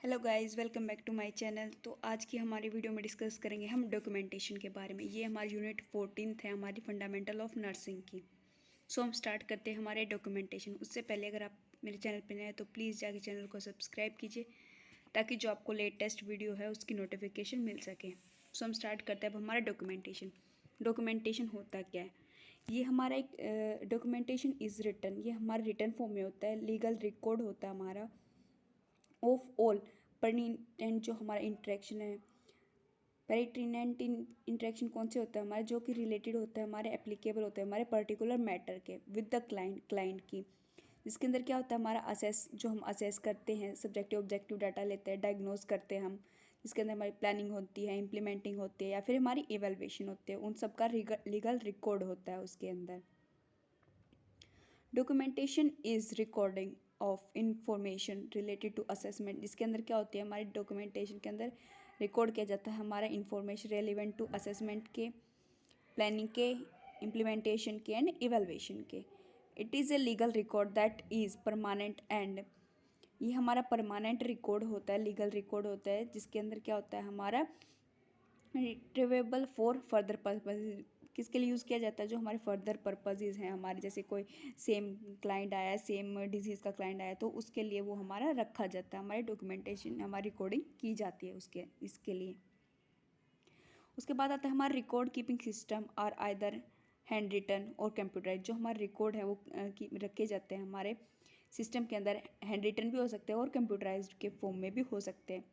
Hello guys, welcome back to my channel. तो आज की हमारी वीडियो में डिस्कस करेंगे हम डॉक्यूमेंटेशन के बारे में। ये हमारी यूनिट 14 है हमारी फंडामेंटल ऑफ नर्सिंग की। सो हम स्टार्ट करते हैं हमारे डॉक्यूमेंटेशन। उससे पहले अगर आप मेरे चैनल पर नए हैं तो प्लीज़ जाके चैनल को सब्सक्राइब कीजिए ताकि जो आपको लेटेस्ट वीडियो है उसकी नोटिफिकेशन मिल सके। सो हम स्टार्ट करते हैं अब हमारा डॉक्यूमेंटेशन। डॉक्यूमेंटेशन होता क्या है? ये हमारा एक डॉक्यूमेंटेशन इज़ रिटन, ये हमारा रिटन फॉर्म में होता है। लीगल रिकॉर्ड होता है हमारा ऑफ ऑल परटिनेंट जो हमारा इंटरेक्शन है। परटिनेंट इंटरेक्शन कौन से होता है हमारे, जो कि रिलेटेड होता है हमारे, एप्लीकेबल होता है हमारे पर्टिकुलर मैटर के विद द क्लाइंट की। जिसके अंदर क्या होता है हमारा असेस, जो हम असेस करते हैं, सब्जेक्टिव ऑब्जेक्टिव डाटा लेते हैं, डायग्नोज करते हैं हम। जिसके अंदर हमारी प्लानिंग होती है, इम्प्लीमेंटिंग होती है या फिर हमारी एवेलुएशन होती है, उन सब का लीगल रिकॉर्ड होता है उसके अंदर। Documentation is recording of information related to assessment. जिसके अंदर क्या होती है हमारी डॉक्यूमेंटेशन के अंदर रिकॉर्ड किया जाता है हमारा इंफॉर्मेशन रेलिवेंट टू असेसमेंट के, प्लानिंग के, इम्प्लीमेंटेशन के एंड इवेलुएशन के। It is a legal record that is permanent and, ये हमारा परमानेंट रिकॉर्ड होता है, लीगल रिकॉर्ड होता है। जिसके अंदर क्या होता है हमारा रिट्रीवेबल फॉर फर्दर पर्पज। किसके लिए यूज़ किया जाता है? जो हमारे फर्दर पर्पजेज हैं हमारे, जैसे कोई सेम क्लाइंट आया, सेम डिजीज़ का क्लाइंट आया, तो उसके लिए वो हमारा रखा जाता है, हमारी डॉक्यूमेंटेशन, हमारी रिकॉर्डिंग की जाती है उसके इसके लिए। उसके बाद आता है हमारा रिकॉर्ड कीपिंग सिस्टम और आइदर हैंड रिटन और कंप्यूटराइज। जो हमारे रिकॉर्ड है वो रखे जाते हैं हमारे सिस्टम के अंदर, हैंड रिटन भी हो सकते हैं और कंप्यूटराइज्ड के फॉर्म में भी हो सकते हैं।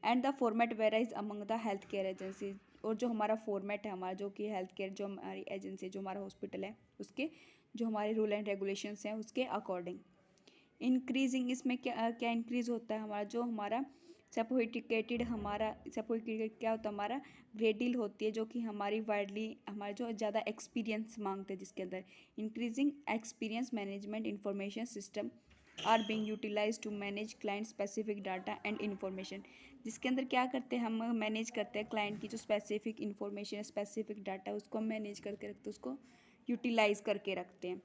And the format varies among the health care agency. और जो हमारा फॉर्मेट है हमारा, जो कि हेल्थ केयर जो हमारी एजेंसी, जो हमारा हॉस्पिटल है, उसके जो हमारे रूल एंड रेगुलेशंस हैं उसके अकॉर्डिंग। इंक्रीजिंग, इसमें क्या क्या इंक्रीज होता है हमारा, जो हमारा सेपोइटिकेटेड, हमारा सेपोइटिकेटेड क्या होता है हमारा ग्रेडिल होती है, जो कि हमारी वाइडली हमारे जो ज़्यादा एक्सपीरियंस मांगते हैं। जिसके अंदर increasing experience management information system are being utilize to manage client specific data and information. जिसके अंदर क्या करते हैं हम, मैनेज करते हैं क्लाइंट की जो स्पेसिफिक इन्फॉर्मेशन है, स्पेसिफिक डाटा है, उसको हम मैनेज करके रखते हैं, उसको यूटिलाइज करके रखते हैं।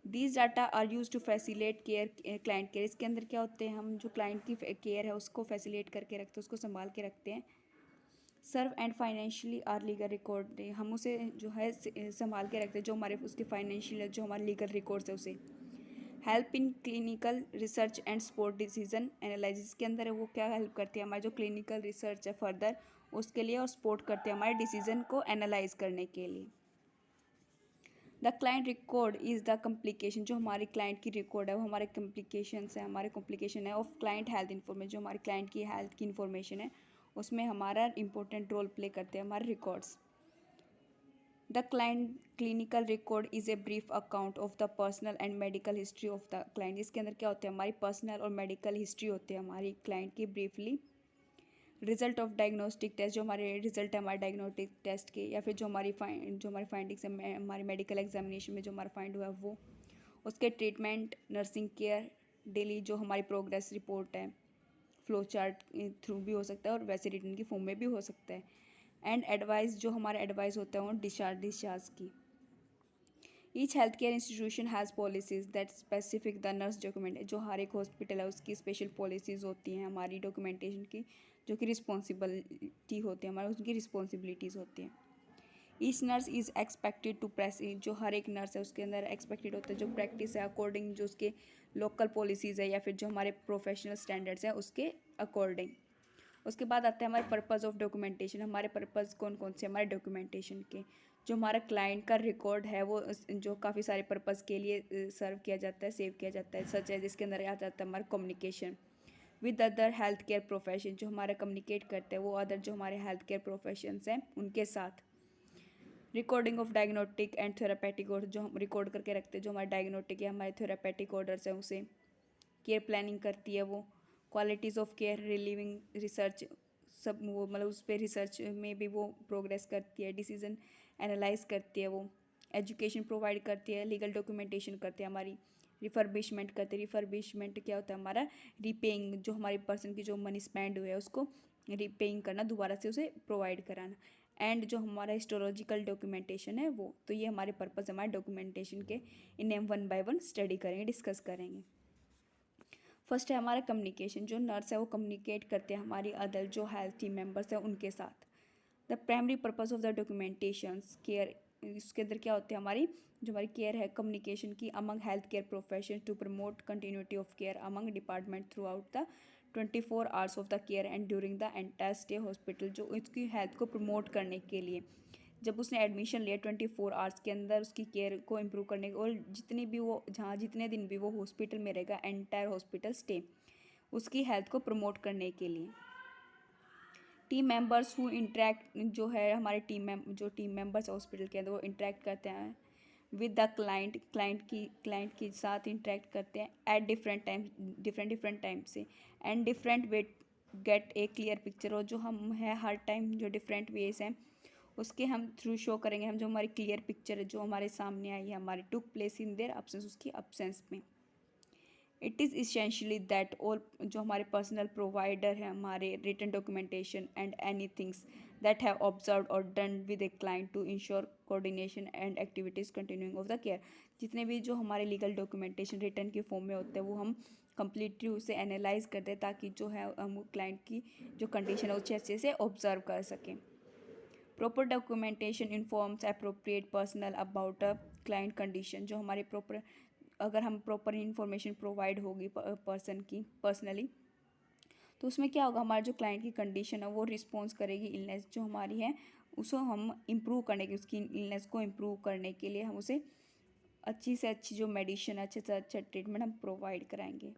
These data are use to facilitate care, client care. इसके अंदर क्या होते हैं, हम जो क्लाइंट की केयर है उसको फैसिलेट करके रखते हैं, उसको संभाल के रखते हैं। Serve and financially are legal record, हम उसे जो है संभाल के रखते हैं, जो हमारे उसके फाइनेंशियल, जो हमारे लीगल रिकॉर्ड्स है उसे। Help in clinical research and sport decision analysis. के अंदर वो क्या हेल्प करती है हमारी जो क्लिनिकल रिसर्च है फर्दर उसके लिए, और सपोर्ट करते हैं हमारे डिसीजन को एनालाइज करने के लिए। The client record is the complication, जो हमारी क्लाइंट की रिकॉर्ड है वो हमारे कम्प्लिकेशंस है, हमारे कॉम्प्लिकेशन है ऑफ क्लाइंट हेल्थ इन्फॉर्मेशन। जो हमारे क्लाइंट की हेल्थ की इन्फॉर्मेशन है उसमें हमारा इंपॉर्टेंट रोल प्ले करते हैं हमारे records. The client clinical record is a brief account of the personal and medical history of the client. इसके अंदर क्या होता है हमारी पर्सनल और मेडिकल हिस्ट्री होती है हमारी क्लाइंट की briefly. Result of diagnostic test, जो हमारे रिजल्ट है हमारे डायग्नोस्टिक टेस्ट के, या फिर जो हमारी फाइंडिंग्स है हमारी मेडिकल एग्जामिनेशन में जो हमारा फाइंड हुआ है वो। उसके ट्रीटमेंट, नर्सिंग केयर, डेली जो हमारी प्रोग्रेस रिपोर्ट है, फ्लो चार्ट थ्रू भी हो सकता है और वैसे रिटर्न की फॉर्म में भी हो सकता है। एंड एडवाइस, जो हमारा एडवाइस होता है वो डिस्चार्ज की। Each health care institution has policies that specific the nurse document. जो हर एक हॉस्पिटल है उसकी स्पेशल पॉलिसीज़ होती हैं हमारी डॉक्यूमेंटेशन की, जो कि रिस्पॉन्सिबिलिटी होती है हमारी, उसकी रिस्पॉन्सिबिलिटीज़ होती हैं। Each nurse is expected to press, जो हर एक नर्स है उसके अंदर एक्सपेक्टेड होता है जो प्रैक्टिस है अकॉर्डिंग जो उसके लोकल पॉलिसीज़ है या फिर जो हमारे प्रोफेशनल स्टैंडर्ड्स हैं उसके अकॉर्डिंग। उसके बाद आते हैं हमारे पर्पज़ ऑफ डॉक्यूमेंटेशन। हमारे पर्पज़ कौन कौन से हमारे डॉक्यूमेंटेशन के, जो हमारा क्लाइंट का रिकॉर्ड है वो जो काफ़ी सारे पर्पज़ के लिए सर्व किया जाता है, सेव किया जाता है। सच है जिसके अंदर आ जाता है हमारा communication with other health care profession, जो हमारा कम्युनिकेट करते हैं वो अदर जो हमारे हेल्थ केयर प्रोफेशंस हैं उनके साथ। Recording of diagnostic and therapeutic order, जो हम रिकॉर्ड करके रखते हैं जो हमारे डायग्नोस्टिक या हमारे थेरापेटिक ऑर्डर्स हैं उसे। केयर प्लानिंग करती है वो। Qualities of care, relieving research, सब वो मतलब उस पर रिसर्च में भी वो प्रोग्रेस करती है। डिसीजन एनालाइज करती है वो। एजुकेशन प्रोवाइड करती है। लीगल डॉक्यूमेंटेशन करती है हमारी। रिफर्बिशमेंट करते हैं। रिफर्बिशमेंट क्या होता है हमारा रीपेइंग, जो हमारी पर्सन की जो मनी स्पेंड हुई है उसको रीपेइंग करना, दोबारा से उसे प्रोवाइड कराना। एंड जो हमारा हिस्टोलॉजिकल डॉक्यूमेंटेशन है वो। तो ये हमारे पर्पज़ हमारे डॉक्यूमेंटेशन के, इन्हें हम वन बाय वन स्टडी करेंगे, डिस्कस करेंगे। फर्स्ट है हमारा कम्युनिकेशन, जो नर्स है वो कम्युनिकेट करते हैं हमारी अदर जो हेल्थ टीम मेंबर्स हैं उनके साथ। The primary purpose of the documentation care, इसके अंदर क्या होते हैं हमारी जो हमारी केयर है कम्युनिकेशन की among health care profession to promote continuity of care among department throughout the 24 hours of the care and during the entire stay hospital, जो इसकी हेल्थ को प्रमोट करने के लिए जब उसने एडमिशन लिया 24 आवर्स के अंदर उसकी केयर को इम्प्रूव करने और जितनी भी वो जहाँ जितने दिन भी वो हॉस्पिटल में रहेगा एंटायर हॉस्पिटल स्टे उसकी हेल्थ को प्रमोट करने के लिए। टीम मेंबर्स हु इंटरेक्ट, जो है हमारे जो टीम मेंबर्स हॉस्पिटल के अंदर वो इंटरेक्ट करते हैं विद द क्लाइंट के साथ इंटरेक्ट करते हैं एट डिफरेंट टाइम से and different way gate A clear picture, और जो हम है हर टाइम जो डिफरेंट वेज हैं उसके हम थ्रू शो करेंगे हम जो हमारी क्लियर पिक्चर है जो हमारे सामने आई है हमारी took place in their absence, उसकी अब्सेंस में। It is essentially that all, जो हमारे पर्सनल प्रोवाइडर हैं हमारे written documentation and any things that have observe और done with a client to ensure coordination and activities continuing of the care, जितने भी जो हमारे लीगल डॉक्यूमेंटेशन रिटन के फॉर्म में होते हैं वो हम कंप्लीटली उसे एनालाइज करते हैं ताकि जो है हम क्लाइंट की जो कंडीशन है उसे अच्छे से ऑब्जर्व कर सकें। Proper documentation informs appropriate personal about a client condition, जो हमारे प्रॉपर अगर हम प्रॉपर इंफॉर्मेशन प्रोवाइड होगी पर्सन की पर्सनली तो उसमें क्या होगा हमारा जो क्लाइंट की कंडीशन है वो रिस्पॉन्स करेगी इलनेस जो हमारी है उसको हम इम्प्रूव करने की उसकी इलनेस को इम्प्रूव करने के लिए हम उसे अच्छी से अच्छी जो मेडिसिन अच्छे से अच्छा ट्रीटमेंट हम प्रोवाइड कराएंगे,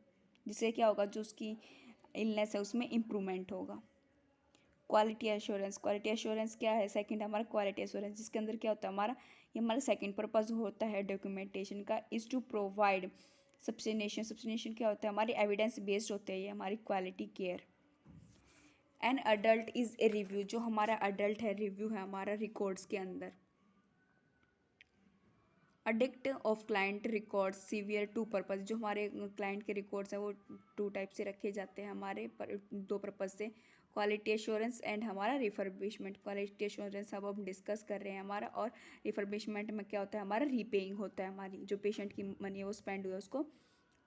जिससे क्या होगा जो उसकी इलनेस है उसमें इम्प्रूवमेंट होगा। क्वालिटी एश्योरेंस क्या है सेकंड हमारा क्वालिटी एश्योरेंस, जिसके अंदर क्या होता है हमारा ये हमारा सेकंड पर्पस होता है डॉक्यूमेंटेशन का इज़ टू प्रोवाइड सब्सटेंशन क्या होता है हमारी एविडेंस बेस्ड होते हैं ये हमारी quality care. An adult is a review, जो हमारा अडल्ट है रिव्यू है हमारा रिकॉर्ड्स के अंदर। Addict of client records severe two purpose, जो हमारे क्लाइंट के रिकॉर्ड्स हैं वो टू टाइप से रखे जाते हैं हमारे दो पर्पस से, क्वालिटी एश्योरेंस एंड हमारा रिफर्बिशमेंट। क्वालिटी एश्योरेंस अब हम डिस्कस कर रहे हैं हमारा, और रिफर्बिशमेंट में क्या होता है हमारा रीपेइंग होता है, हमारी जो पेशेंट की मनी है वो स्पेंड हुआ है उसको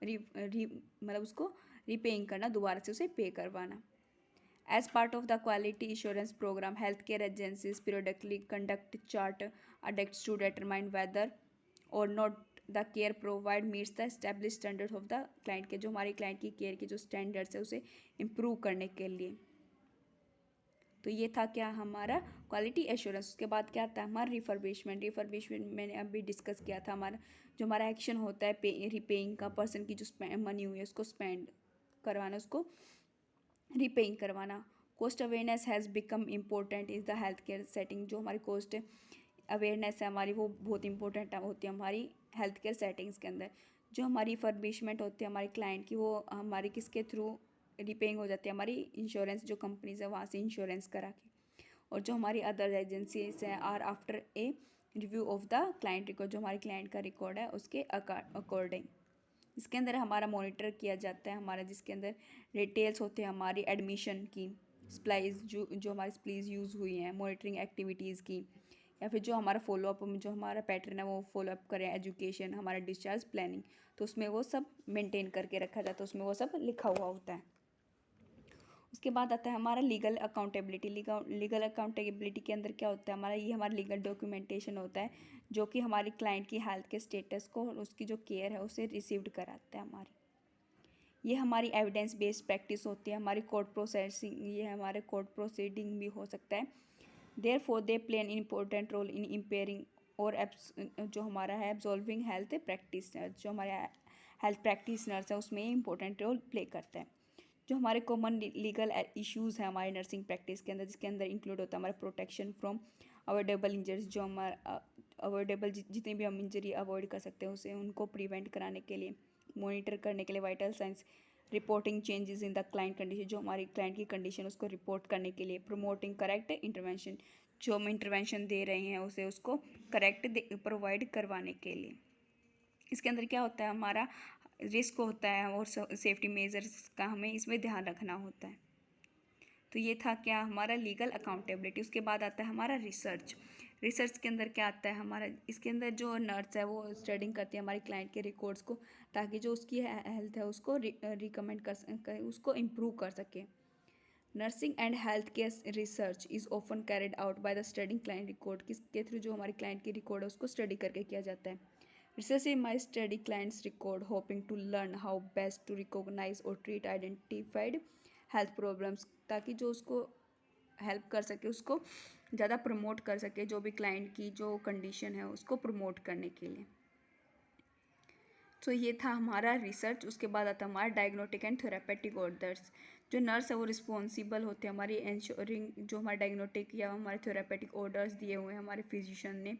मतलब उसको रीपेइंग करना, दोबारा से उसे पे करवाना। As part of the quality assurance program, healthcare agencies periodically conduct chart audits to determine whether or not the care provided meets the established standards of the client, के जो हमारी क्लाइंट की केयर की जो स्टैंडर्ड्स है उसे improve करने के लिए। तो ये था क्या हमारा क्वालिटी एश्योरेंस। उसके बाद क्या आता है हमारा रिफर्बिशमेंट मैंने अभी डिस्कस किया था, हमारा जो हमारा एक्शन होता है रिपेइंग का, पर्सन की जो मनी हुई है उसको स्पेंड करवाना, उसको रीपेइंग करवाना। Cost awareness has become important is the health care setting, जो हमारी कोस्ट अवेयरनेस है हमारी वो बहुत इंपॉर्टेंट होती है हमारी हेल्थ केयर सेटिंग्स के अंदर। जो हमारी फर्बिशमेंट होती है हमारी क्लाइंट की वो हमारी किसके थ्रू रीपेइंग हो जाती है, हमारी इंश्योरेंस जो कंपनीज है वहाँ से इंश्योरेंस करा के। और जो हमारी अदर एजेंसीज हैं are after a review of the client record, जो हमारी क्लाइंट का रिकॉर्ड है उसके अकॉर्डिंग इसके अंदर हमारा मॉनिटर किया जाता है हमारा, जिसके अंदर डिटेल्स होते हैं हमारी एडमिशन की, स्प्लाइज जो हमारी स्प्लीज यूज़ हुई हैं, मॉनिटरिंग एक्टिविटीज़ की, या फिर जो हमारा फॉलोअप जो हमारा पैटर्न है वो फॉलोअप करें, एजुकेशन हमारा डिस्चार्ज प्लानिंग, तो उसमें वो सब मेंटेन करके रखा जाता है, उसमें वो सब लिखा हुआ होता है। उसके बाद आता है हमारा लीगल अकाउंटेबिलिटी। लीगल अकाउंटेबिलिटी के अंदर क्या होता है हमारा ये हमारा लीगल डॉक्यूमेंटेशन होता है जो कि हमारी क्लाइंट की हेल्थ के स्टेटस को और उसकी जो केयर है उसे रिसीव्ड कराता है हमारी। ये हमारी एविडेंस बेस्ड प्रैक्टिस होती है हमारी कोर्ट प्रोसेसिंग, ये हमारे कोर्ट प्रोसीडिंग भी हो सकता है। Therefore they play an important role in impairing और जो हमारा है एब्जॉल्विंग हेल्थ प्रैक्टिशनर, जो हमारे हेल्थ प्रैक्टिशनर्स हैं उसमें इंपॉर्टेंट रोल प्ले करते हैं। जो हमारे कॉमन लीगल इश्यूज़ हैं हमारे नर्सिंग प्रैक्टिस के अंदर, जिसके अंदर इंक्लूड होता है हमारा प्रोटेक्शन फ्रॉम अवॉइडेबल इंजरीज, जो हमारा अवॉइडेबल जितनी भी हम इंजरी अवॉइड कर सकते हैं उसे उनको प्रिवेंट कराने के लिए, मॉनिटर करने के लिए vital science, reporting changes in the client condition, जो हमारी क्लाइंट की कंडीशन उसको रिपोर्ट करने के लिए, प्रमोटिंग करेक्ट इंटरवेंशन, जो हम इंटरवेंशन दे रहे हैं उसे उसको करेक्ट प्रोवाइड करवाने के लिए। इसके अंदर क्या होता है हमारा रिस्क होता है और सेफ्टी मेजर्स का हमें इसमें ध्यान रखना होता है। तो ये था क्या हमारा लीगल अकाउंटेबिलिटी। उसके बाद आता है हमारा रिसर्च। रिसर्च के अंदर क्या आता है हमारा, इसके अंदर जो नर्स है वो स्टडिंग करती है हमारे क्लाइंट के रिकॉर्ड्स को, ताकि जो उसकी हेल्थ है उसको रिकमेंड कर उसको इम्प्रूव कर सके। Nursing and health care research is often carried out by the studying client record, किसके थ्रू, जो हमारे क्लाइंट की रिकॉर्ड है उसको स्टडी करके किया जाता है। Research in my study clients record hoping to learn how best to recognize और ट्रीट आइडेंटिफाइड हेल्थ प्रॉब्लम्स, ताकि जो उसको हेल्प कर सके, उसको ज़्यादा प्रमोट कर सके, जो भी क्लाइंट की जो कंडीशन है उसको प्रमोट करने के लिए। तो ये था हमारा रिसर्च। उसके बाद आता है हमारा डायग्नोटिक एंड थेरापेटिक ऑर्डर्स। जो नर्स है वो रिस्पॉन्सिबल होते हैं हमारी इंश्योरिंग जो हमारे डायग्नोटिक या हमारे थेरापेटिक ऑर्डर्स दिए हुए हैं हमारे फिजिशियन ने,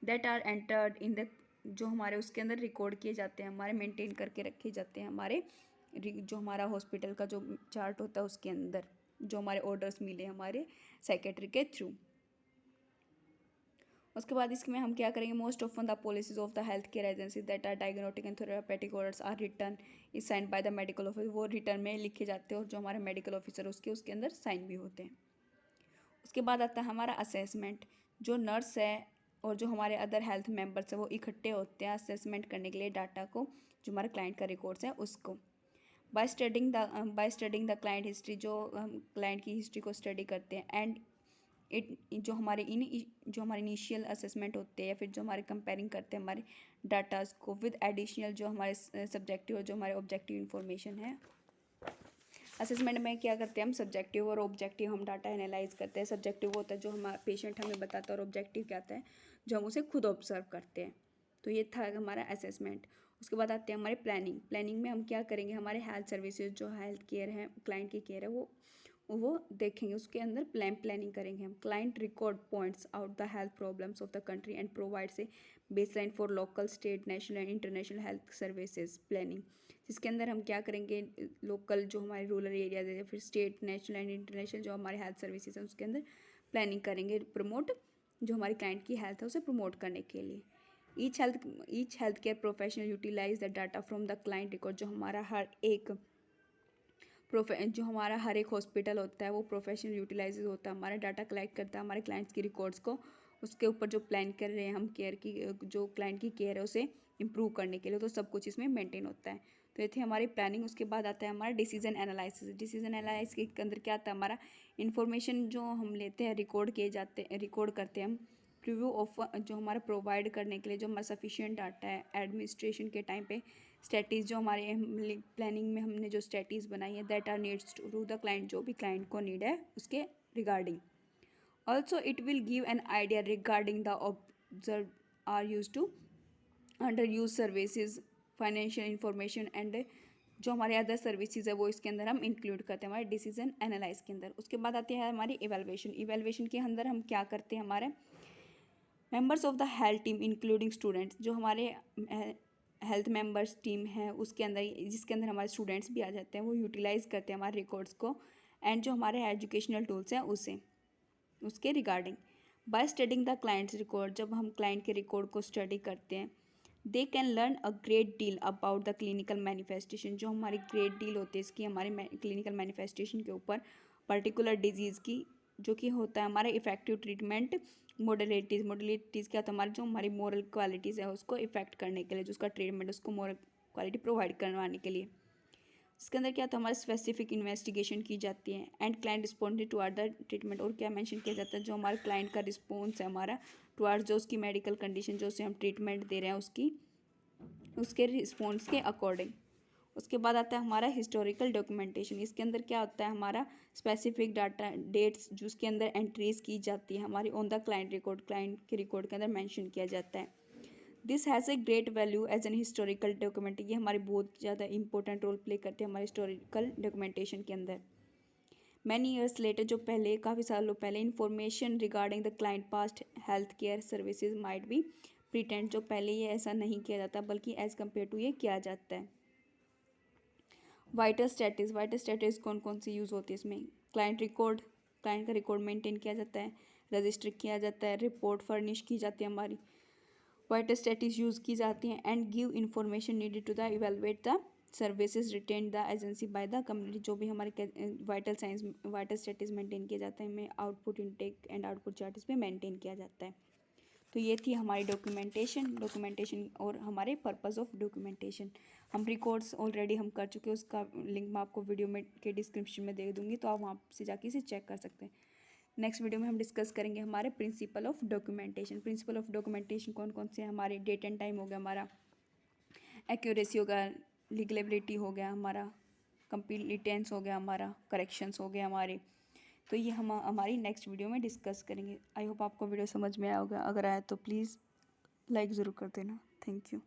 that are entered in the, जो हमारे उसके अंदर रिकॉर्ड किए जाते हैं, हमारे मेंटेन करके रखे जाते हैं हमारे जो हमारा हॉस्पिटल का जो चार्ट होता है उसके अंदर, जो हमारे ऑर्डर्स मिले हमारे सेक्रेटरी के थ्रू। उसके बाद इसमें हम क्या करेंगे, most often the policies of the health care agency that are diagnostic and therapeutic orders are written is signed by the medical officer, वो रिटर्न में लिखे जाते हैं और जो हमारे मेडिकल ऑफिसर उसके अंदर साइन भी होते हैं। उसके बाद आता है हमारा असेसमेंट। जो नर्स है और जो हमारे अदर हेल्थ मेंबर्स है वो इकट्ठे होते हैं असेसमेंट करने के लिए डाटा को, जो हमारे क्लाइंट का रिकॉर्ड्स है उसको। By studying the client history, जो हम क्लाइंट की हिस्ट्री को स्टडी करते हैं, एंड जो हमारे जो हमारे इनिशियल असेसमेंट होते हैं या फिर जो हमारे कंपेयरिंग करते हैं हमारे डाटाज को विद एडिशनल जो हमारे सब्जेक्टिव और जो हमारे ऑब्जेक्टिव इन्फॉर्मेशन है। असेसमेंट में क्या करते हैं हम, सब्जेक्टिव और ऑब्जेक्टिव हम डाटा एनालाइज करते हैं। सब्जेक्टिव होता है जो हमारा पेशेंट हमें बताता है, और ऑब्जेक्टिव क्या आता है जो हम उसे खुद ऑब्जर्व करते हैं। तो ये था हमारा असेसमेंट। उसके बाद आते हैं हमारे प्लानिंग। प्लानिंग में हम क्या करेंगे, हमारे हेल्थ सर्विसेज जो हेल्थ केयर है, क्लाइंट की केयर है, वो देखेंगे, उसके अंदर प्लानिंग करेंगे हम। Client record points out the health problems of the country and provides a baseline for local, state, national and international health services planning, जिसके अंदर हम क्या करेंगे, लोकल जो हमारे रूरल एरियाज है, फिर स्टेट, नेशनल एंड इंटरनेशनल जो हमारे हेल्थ सर्विसेज हैं उसके अंदर प्लानिंग करेंगे, प्रमोट जो हमारे क्लाइंट की हेल्थ है उसे प्रमोट करने के लिए। Each health care professional utilize the data from the client record, जो हमारा हर एक हॉस्पिटल होता है वो प्रोफेशनल यूटिलाइज होता है, हमारा डाटा कलेक्ट करता है हमारे क्लाइंट्स की रिकॉर्ड्स को, उसके ऊपर जो प्लान कर रहे हैं हम केयर की, जो क्लाइंट की केयर है उसे इम्प्रूव करने के लिए, तो सब कुछ इसमें मेंटेन होता है। तो ये थी हमारी प्लानिंग। उसके बाद आता है हमारा डिसीजन एनालिसिस। डिसीजन एनालिसिस के अंदर क्या आता है, हमारा इन्फॉर्मेशन जो हम लेते हैं, रिकॉर्ड करते हैं हम, प्रीव्यू ऑफ जो हमारा प्रोवाइड करने के लिए जो हमारा सफिशिएंट डाटा है एडमिनिस्ट्रेशन के टाइम पे, स्ट्रेटीज जो हमारे प्लानिंग में हमने जो स्ट्रेटीज बनाई है, that are needs to the client, जो भी क्लाइंट को नीड है उसके regarding. Also it will give an idea regarding the observe are use to under use services, financial information and जो हमारे अदर सर्विसेज है वो इसके अंदर हम इंक्लूड करते हैं हमारे डिसीजन एनालाइज के अंदर। उसके बाद आती है हमारी इवेलुएशन। इवेलुएशन के अंदर हम क्या करते हैं, हमारे members of the health team including students, जो हमारे हेल्थ मेंबर्स टीम है उसके अंदर, जिसके अंदर हमारे स्टूडेंट्स भी आ जाते हैं, वो यूटिलाइज करते हैं हमारे रिकॉर्ड्स को एंड जो हमारे एजुकेशनल टूल्स हैं उसके regarding. By studying the clients record, जब हम क्लाइंट के रिकॉर्ड को स्टडी करते हैं, they can learn a great deal about the clinical manifestation, जो हमारी ग्रेट डील होती है इसकी हमारे क्लिनिकल मैनिफेस्टेशन के ऊपर, पर्टिकुलर डिजीज़ की, जो कि होता है हमारा इफेक्टिव ट्रीटमेंट, मोडलिटीज़ क्या होता है हमारी, जो हमारी मोरल क्वालिटीज़ है उसको इफेक्ट करने के लिए, जो उसका ट्रीटमेंट उसको मोरल क्वालिटी प्रोवाइड करवाने के लिए। इसके अंदर क्या होता है, हमारी स्पेसिफिक इन्वेस्टिगेशन की जाती है and client responded toward the treatment, और क्या मेंशन किया जाता है, जो हमारे क्लाइंट का रिस्पॉन्स है हमारा टुवर्ड्स जो उसकी मेडिकल कंडीशन, जो उसे हम ट्रीटमेंट दे रहे हैं उसके रिस्पॉन्स के अकॉर्डिंग। उसके बाद आता है हमारा हिस्टोरिकल डॉक्यूमेंटेशन। इसके अंदर क्या होता है, हमारा स्पेसिफिक डाटा डेट्स जो उसके अंदर एंट्रीज की जाती है हमारी on the client record, client के रिकॉर्ड के अंदर मेंशन किया जाता है। This has a great value as an historical document, ये हमारी बहुत ज़्यादा इंपॉर्टेंट रोल प्ले करते हैं हमारे हिस्टोरिकल डॉक्यूमेंटेशन के अंदर। मैनी ईयर्स लेटर, जो पहले काफ़ी सालों पहले, information regarding the client past health care services might be pretend, जो पहले ये ऐसा नहीं किया जाता बल्कि एज कम्पेयर टू ये किया जाता है। वाइटल स्टैटिस कौन कौन सी यूज़ होती है इसमें, क्लाइंट का रिकॉर्ड मेंटेन किया जाता है, रजिस्टर किया जाता है, रिपोर्ट फर्निश की जाती है हमारी, वाइटल स्टैटिस यूज़ की जाती हैं and give information needed to the evaluate the services retain the agency by the community, जो भी हमारे वाइटल स्टेटस मेंटेन किया जाता है, हमें output intake and output chart इस पर मेंटेन किया जाता है। तो ये थी हमारी डॉक्यूमेंटेशन और हमारे पर्पस ऑफ डॉक्यूमेंटेशन। हम रिकॉर्ड्स ऑलरेडी हम कर चुके हैं, उसका लिंक मैं आपको वीडियो में के डिस्क्रिप्शन में दे दूँगी, तो आप वहाँ से जाके इसे चेक कर सकते हैं। नेक्स्ट वीडियो में हम डिस्कस करेंगे हमारे principle of documentation. Principle of documentation कौन कौन से हैं? हमारे डेट एंड टाइम हो गया, हमारा एक्यूरेसी हो गया, लीगलेबिलिटी हो गया, हमारा कंप्लीटेंस हो गया, हमारा करेक्शंस हो गया हमारे। तो ये हम हमारी नेक्स्ट वीडियो में डिस्कस करेंगे। आई होप आपको वीडियो समझ में आया होगा। अगर आया तो प्लीज़ लाइक ज़रूर कर देना। Thank you.